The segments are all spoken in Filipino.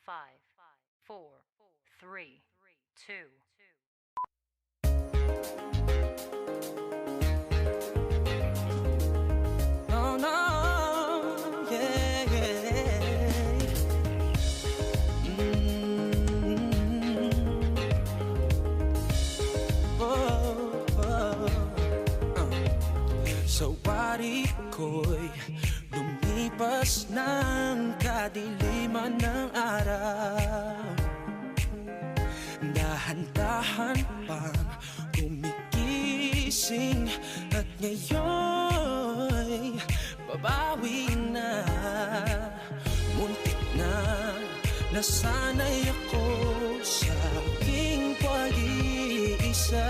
5, 4, 3, 2. No, no, yeah, yeah. Oh, oh. Sa wari ko'y lumipas ng kadiliman ng araw. Dahan-dahan pang gumigising at ngayon'y babawi na. Muntik na nasanay ako sa aking pag-iisa.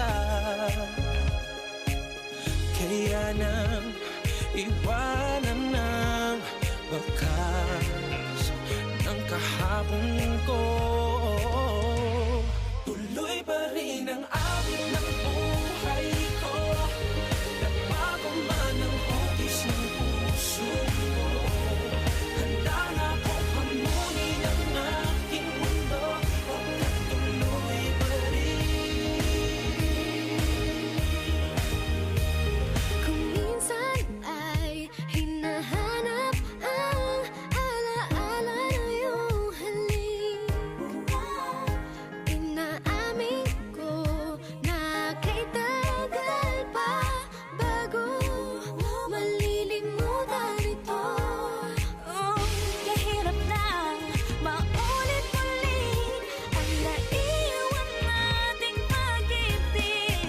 Kaya nang iwanan ng bakas ng kahapon ko, tuloy pa rin ang awit ng buhay ko. Nagbago man ang hugis ng puso ko. Handa na akong hamunin ang aking mundo. Huwag na tuloy pa rin. Kung minsan ay hinahanap ang alaala ng iyong halik, inaamin ko na kay tagal pa bago malilimutan ito. Kahirap na maulit-ulit ang naiwan nating pag-ibig.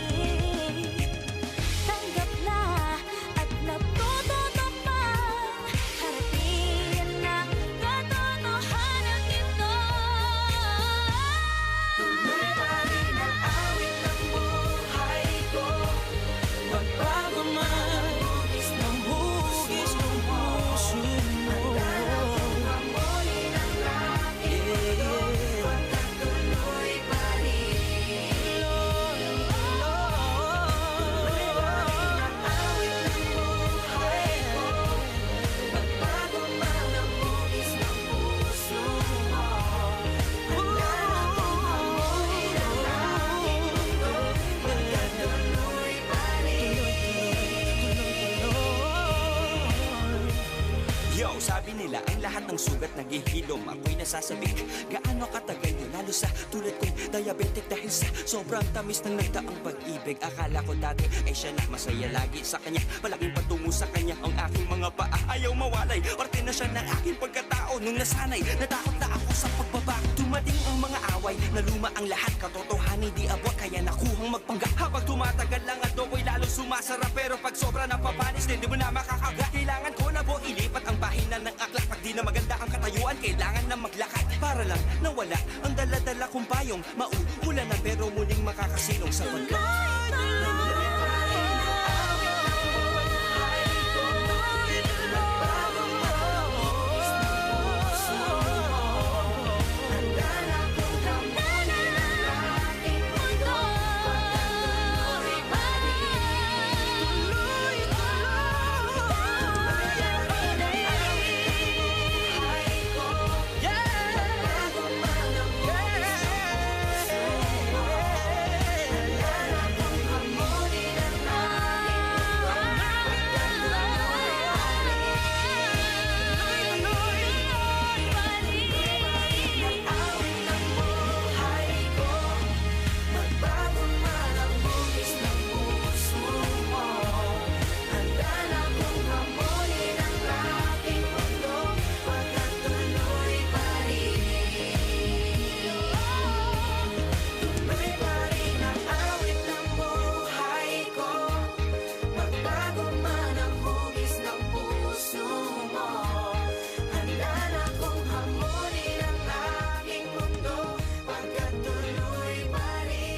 Tanggap na at natututo pa harapin ang katotohanan ito. Tuloy pa rin ang awit ng buhay ko. Magbago man ng hugis ng puso mo. Hamunin ang aking mundo. Pagkatuloy pa rin. Tuloy pa rin ang awit ng buhay ko. Magbago man ang hugis ng puso mo. Handa na akong hamunin ang aking mundo. Pagkatuloy pa rin. Yo, sabi nila ang lahat ng sugat naghihilom. Ako'y nasasabik, gaano katagal yun? Lalo sa tulad ko'y diabetic dahil sa sobrang tamis ng nagdaang pag-ibig. Akala ko dati ay siya na masaya lagi sa kanya. Malaking patungo sa kanya ang aking mga paa. Ayaw mawalay, parte na siya ng aking pagkatao. Nung nasanay, natakot na ako sa pagbabago. Dumating ang mga away, naluma ang lahat. Katotohanan di abot, kaya nakuhang magpanggap. Habang tumatagal lang at adobo'y lalong sumasarap. Pero pag sobra napapanis, din di mo na makakagat. Kailangan ko na po ilipat ang pahinan ng aklat. Pag di na maganda ang katayuan, kailangan na maglakad. Para lang nawala ang dala-dala kong payong. Mauulan na pero muling makakasilong sa pagkakas. Tuloy pa rin ang awit ng buhay ko. Nagbago man ang hugis ng puso mo. Handa na akong hamunin ang aking mundo. Pagkatuloy pa rin. Tuloy pa rin ang awit ng buhay ko. Nagbago man ang hugis ng puso mo. Handa na akong hamunin ang aking mundo. Pagkatuloy pa rin ang awit ng buhay ko. Magbago man ang hugis ng puso mo. Handa na akong hamunin ang aking mundo. Pagkatuloy pa rin.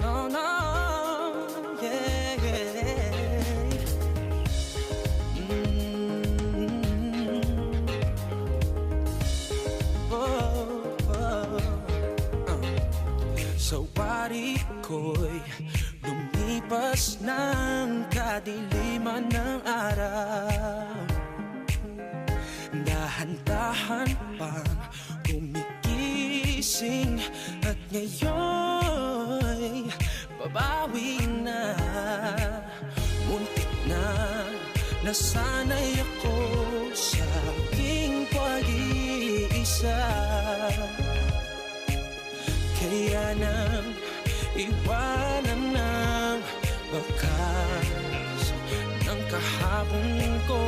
No, no, yeah, yeah. Oh, oh. Sa wari ko'y lumipas oras ng kadiliman ng araw, dahan-dahan pang gumigising, at ngayon'y babawi na. Muntik na nasanay ako sa aking pag-iisa, kaya nang iwanan ng bakas ng kahapon ko.